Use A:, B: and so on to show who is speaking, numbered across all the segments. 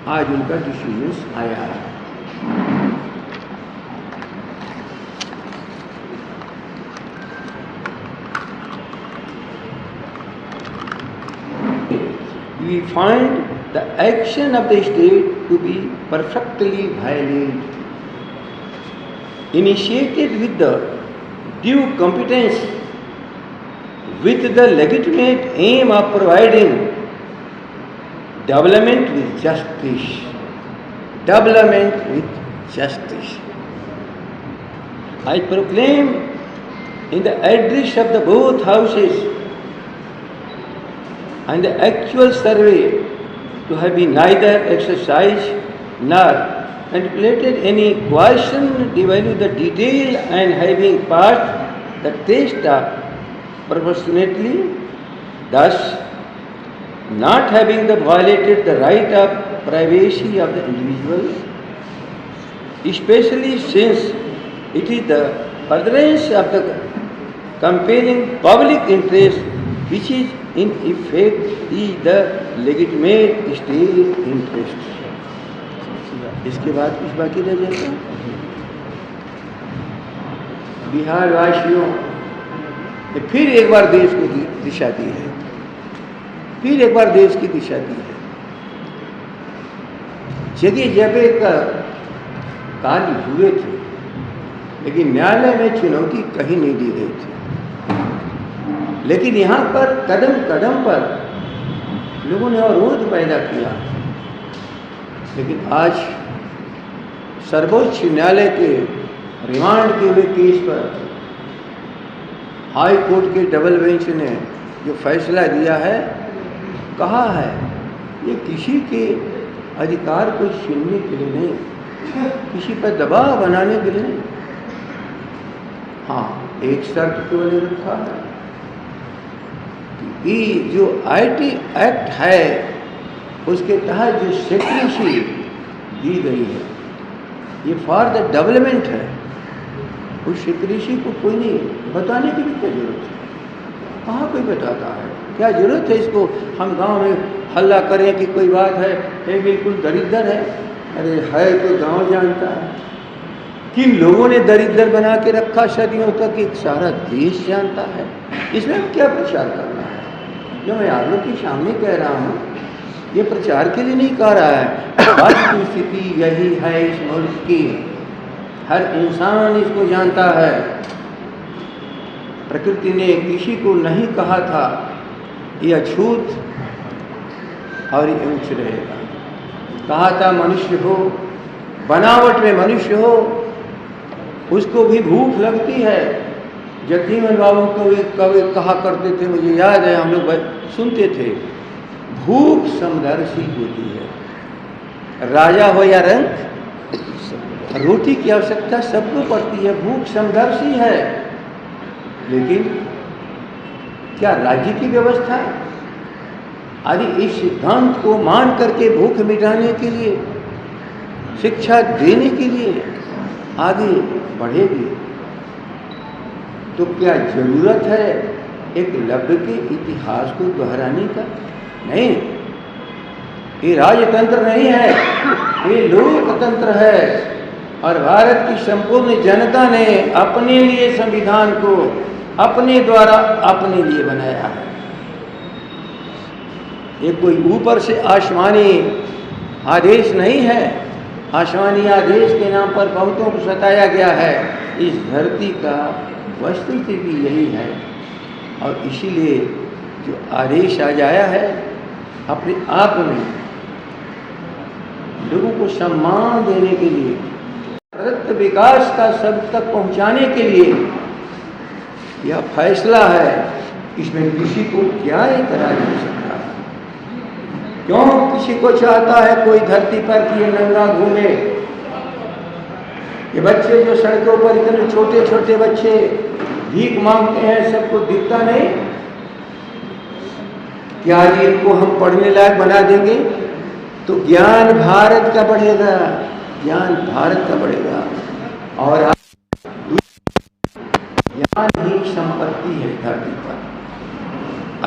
A: आज उनका डिसीजन आया है। We find the action of the state to be perfectly violent, initiated with the due competence, with the legitimate aim of providing development with justice. Development with justice. I proclaim in the address of the both houses and the actual survey to have been neither exercised nor contemplated any question devalue the detail and having passed the test of proportionately, thus not having violated the right of privacy of the individual, especially since it is the furtherance of the compelling public interest which is in effect is the legitimate state interest. इसके बाद कुछ बाकी रह जाता। बिहार वासियों ने फिर एक बार देश को दिशा दी है, फिर एक बार देश की दिशा दी है। जगह जगह का कार्य हुए थे, लेकिन न्यायालय में चुनौती कहीं नहीं दी गई थी। लेकिन यहाँ पर कदम कदम पर लोगों ने अवरोध पैदा किया। लेकिन आज सर्वोच्च न्यायालय के रिमांड के हुए केस पर हाई कोर्ट के डबल बेंच ने जो फैसला दिया है, कहा है ये किसी के अधिकार को छीनने के लिए नहीं, किसी पर दबाव बनाने के लिए नहीं। हाँ, एक शर्त तो मैंने रखा है कि जो आईटी एक्ट है उसके तहत जो सेक्रेसी दी गई है ये फॉर द डेवलपमेंट है। उस सेक्रेसी को कोई नहीं बताने की भी क्या जरूरत है? कहाँ कोई बताता है? क्या जरूरत है इसको हम गांव में हल्ला करें कि कोई बात है ये बिल्कुल दरिद्र है? अरे है तो गांव जानता है। किन लोगों ने दरिद्र बना के रखा सदियों तक, एक सारा देश जानता है। इसमें हम क्या प्रचार करना है? जो मैं आप लोग के सामने कह रहा हूँ ये प्रचार के लिए नहीं कह रहा है। वास्तविक स्थिति यही है इस मुल्क की, हर इंसान इसको जानता है। प्रकृति ने किसी को नहीं कहा था ये अछूत और ये ऊंच रहेगा। कहा था मनुष्य हो, बनावट में मनुष्य हो, उसको भी भूख लगती है। जगजीवन बाबू कवि कहा करते थे, मुझे याद है हम लोग सुनते थे, भूख समदर्शी होती है। राजा हो या रंक, रोटी की आवश्यकता सबको पड़ती है, भूख समदर्शी है। लेकिन क्या राज्य की व्यवस्था आदि इस सिद्धांत को मान करके भूख मिटाने के लिए, शिक्षा देने के लिए आगे बढ़ेगी? तो क्या जरूरत है एक लब्ध के इतिहास को दोहराने का? नहीं, ये राजतंत्र नहीं है, ये लोकतंत्र है। और भारत की संपूर्ण जनता ने अपने लिए संविधान को अपने द्वारा अपने लिए बनाया है। ये कोई ऊपर से आसमानी आदेश नहीं है। आसमानी आदेश के नाम पर बहुतों को सताया गया है। इस धरती का वस्तुस्थिति यही है। और इसीलिए जो आदेश आज आया है अपने आप में लोगों को सम्मान देने के लिए, भारत विकास का सब तक पहुंचाने के लिए यह फैसला है। इसमें किसी को क्या इतराज हो सकता है? क्यों किसी को चाहता है कोई धरती पर कि ये नंगा घूमे? ये बच्चे जो सड़कों पर इतने छोटे छोटे बच्चे भीख मांगते हैं, सबको दिखता नहीं? क्या आज इनको हम पढ़ने लायक बना देंगे तो ज्ञान भारत का बढ़ेगा, ज्ञान भारत का बढ़ेगा। और ज्ञान ही संपत्ति है धरती पर।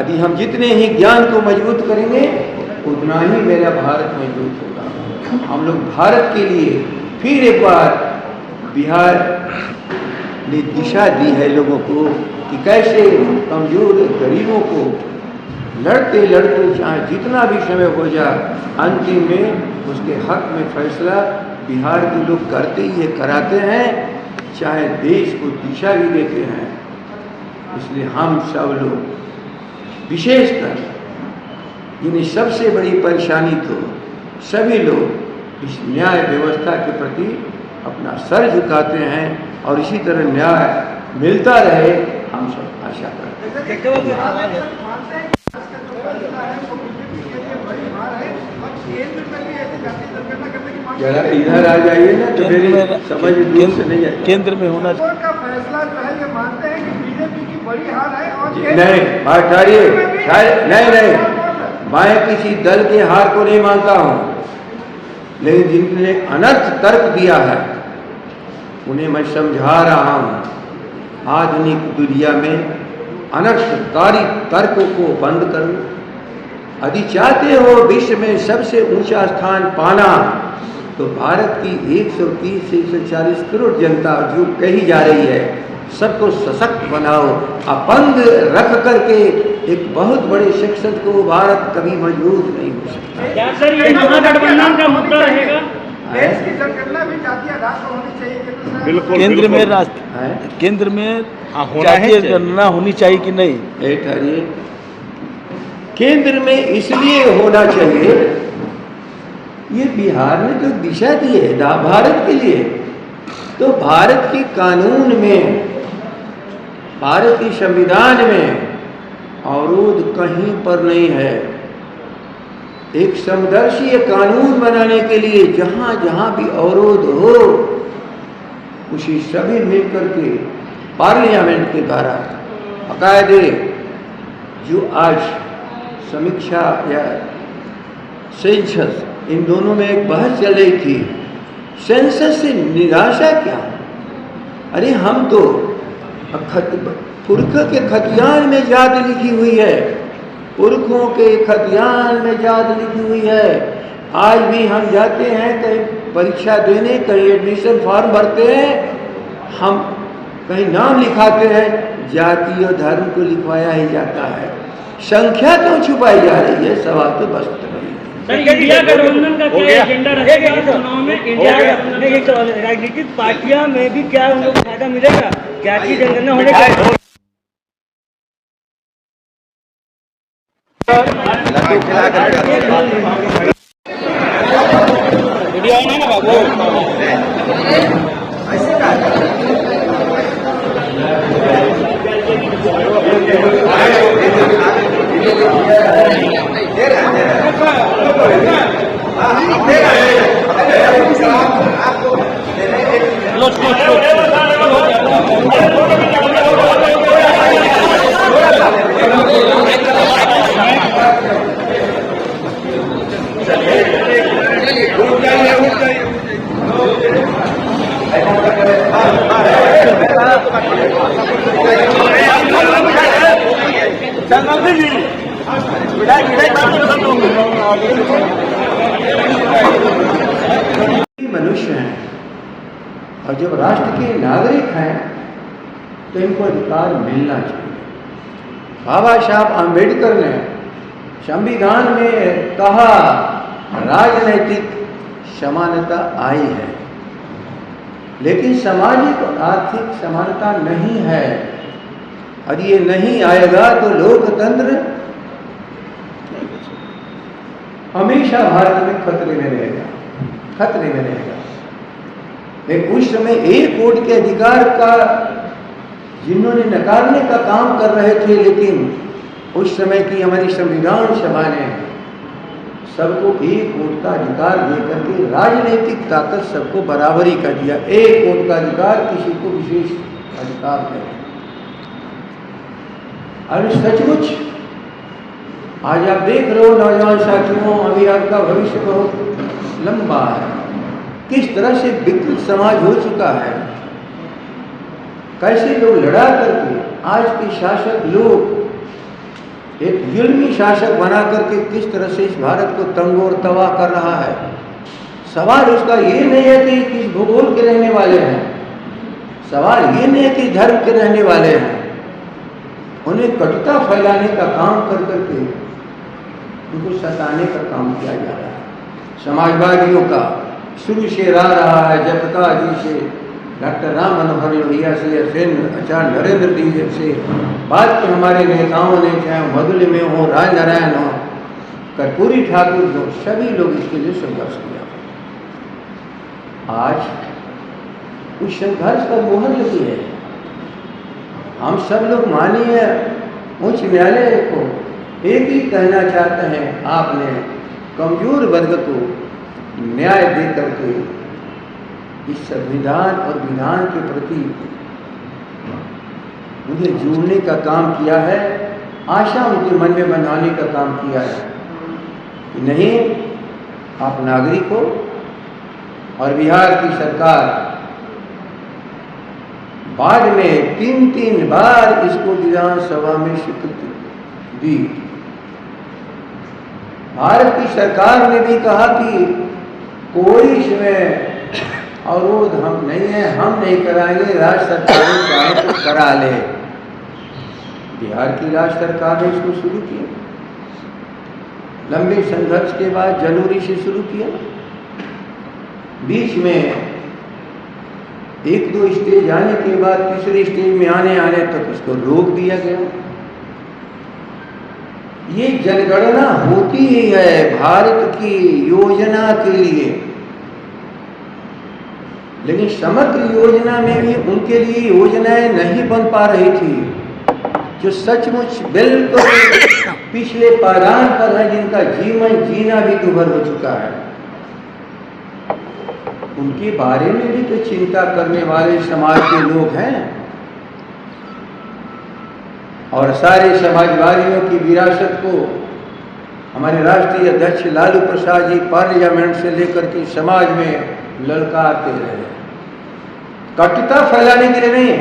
A: यदि हम जितने ही ज्ञान को मजबूत करेंगे उतना ही मेरा भारत मजबूत होगा। हम लोग भारत के लिए फिर एक बार बिहार ने दिशा दी है लोगों को कि कैसे कमजोर गरीबों को लड़ते लड़ते चाहे जितना भी समय हो जाए, अंतिम में उसके हक में फैसला बिहार के लोग करते ही कराते हैं, चाहे देश को दिशा भी देते हैं। इसलिए हम सब लोग विशेषकर जिन्हें सबसे बड़ी परेशानी तो सभी लोग इस न्याय व्यवस्था के प्रति अपना सर झुकाते हैं और इसी तरह न्याय मिलता रहे, हम सब आशा करते हैं। जरा इधर आ जाइए ना तो मेरी समझ दूर से नहीं है।
B: केंद्र में होना
C: का फैसला जो है ये मानते हैं कि बीजेपी की बड़ी हार है और
A: नहीं बात हटाइए, नहीं मैं किसी दल के हार को नहीं मानता हूँ, लेकिन जिनने अनर्थ तर्क दिया है उन्हें मैं समझा रहा हूँ। आधुनिक दुनिया में अनर्थकारी तर्कों को बंद करो। यदि चाहते हो विश्व में सबसे ऊंचा स्थान पाना तो भारत की 130 से 140 करोड़ जनता जो कही जा रही है सबको सशक्त बनाओ। अपंग रख करके एक बहुत बड़े सेक्शन को भारत कभी मजबूत नहीं हो सकता।
D: क्या सर ये महागठबंधन का मुद्दा रहेगा?
C: देश की जनगणना भी जातीय आधार पर होनी चाहिए।
B: बिल्कुल केंद्र में केंद्र में जातीय गणना होनी चाहिए कि नहीं?
A: ठहरिए, केंद्र में इसलिए होना चाहिए, ये बिहार ने जो दिशा दी है भारत के लिए, तो भारत के कानून में, भारत के संविधान में अवरोध कहीं पर नहीं है। एक समदर्शी कानून बनाने के लिए जहाँ जहाँ भी अवरोध हो उसी सभी मिलकर के पार्लियामेंट के द्वारा बाकायदे जो आज समीक्षा या सेंसस, इन दोनों में एक बहस चल रही थी। सेंसस से निराशा क्या? अरे हम तो पुरखों के खतियान में जात लिखी हुई है, पुरखों के खतियान में जात लिखी हुई है। आज भी हम जाते हैं कहीं परीक्षा देने, कहीं एडमिशन फॉर्म भरते हैं, हम कहीं नाम लिखाते हैं, जाति और धर्म को लिखवाया ही जाता है। संख्या क्यों छुपाई जा रही है? सवाल तो बस
D: इंडिया गठबंधन का क्या एजेंडा रहेगा चुनाव में? इंडिया गठबंधन राजनीतिक पार्टियां में भी क्या उन लोग को फायदा मिलेगा? जातीय जनगणना होने का
A: मनुष्य हैं और जब राष्ट्र के नागरिक हैं तो इनको अधिकार मिलना चाहिए। बाबा साहब आम्बेडकर ने संविधान में कहा राजनैतिक समानता आई है, लेकिन सामाजिक और आर्थिक समानता नहीं है। और ये नहीं आएगा तो लोकतंत्र हमेशा भारत में खतरे में रहेगा, खतरे में रहेगा। लेकिन उस समय एक वोट के अधिकार का जिन्होंने नकारने का काम कर रहे थे, लेकिन उस समय की हमारी संविधान सभा ने सबको एक वोट का अधिकार देकर के राजनीतिक ताकत सबको बराबरी कर दिया। एक वोट का अधिकार किसी को विशेष अधिकार नहीं। और सचमुच आज आप देख रहे हो नौजवान साथियों, अभी आपका भविष्य बहुत लंबा है। किस तरह से विकृत समाज हो चुका है, कैसे लोग लड़ा करके आज के शासक लोग एक जुल्मी शासक बना करके किस तरह से इस भारत को तंग और तबाह कर रहा है। सवाल उसका ये नहीं है कि किस भूगोल के रहने वाले हैं, सवाल ये नहीं है कि धर्म के रहने वाले हैं। उन्हें कटुता फैलाने का काम कर करके उनको सताने का काम किया जा रहा है। समाजवादियों का शुरू से रहा है, जपका जी से, डॉक्टर राम मनोहर लोहिया से, फिर आचार्य नरेंद्र जी से, बाद के हमारे नेताओं ने, चाहे मधुल में हो, राज नारायण हो, कर्पूरी ठाकुर हो, सभी लोग इसके लिए संघर्ष किया। आज उस संघर्ष पर मोहर लगी है। हम सब लोग माननीय उच्च न्यायालय को एक ही कहना चाहते हैं, आपने कमजोर वर्ग को न्याय दे करके इस संविधान और विधान के प्रति उन्हें जोड़ने का काम किया है, आशा उनके मन में बनाने का काम किया है कि नहीं, आप नागरिक हो और बिहार की सरकार बाद में 3 बार इसको विधानसभा में स्वीकृति दी। भारत की सरकार ने भी कहा कि कोई इसमें अवरोध हम नहीं है, हम नहीं कराएंगे, राज्य सरकारें चाहे तो करा ले। बिहार की राज्य सरकार ने इसको शुरू किया, लंबे संघर्ष के बाद जनवरी से शुरू किया। बीच में 1-2 स्टेज आने के बाद तीसरे स्टेज में आने तक उसको रोक दिया गया। ये जनगणना होती ही है भारत की योजना के लिए, लेकिन समग्र योजना में भी उनके लिए योजनाएं नहीं बन पा रही थी, जो सचमुच बिल्कुल पिछले पायदान पर है, जिनका जीवन जीना भी दुभर हो चुका है। उनके बारे में भी तो चिंता करने वाले समाज के लोग हैं, और सारे समाजवादियों की विरासत को हमारे राष्ट्रीय अध्यक्ष लालू प्रसाद जी पार्लियामेंट से लेकर के समाज में ललकारते रहे, कटुता फैलाने के लिए नहीं,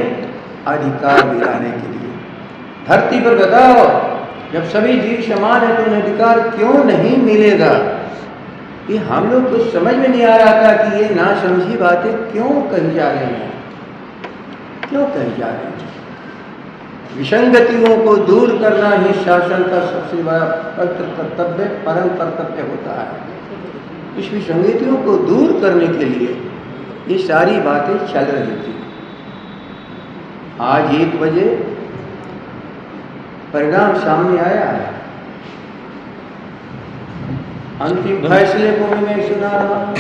A: अधिकार दिलाने के लिए। धरती पर बताओ, जब सभी जीव समान है तो उन्हें अधिकार क्यों नहीं मिलेगा? ये हम लोग को समझ में नहीं आ रहा था कि ये नासमझी बातें क्यों कही जा रही हैं, क्यों कही जा रही हैं। विसंगतियों को दूर करना ही शासन का सबसे बड़ा कर्तव्य, परम कर्तव्य होता है। इस विसंगतियों को दूर करने के लिए ये सारी बातें चल रही थी। आज 1 बजे परिणाम सामने आया है। अंतिम फैसले को भी मैं सुना रहा हूं।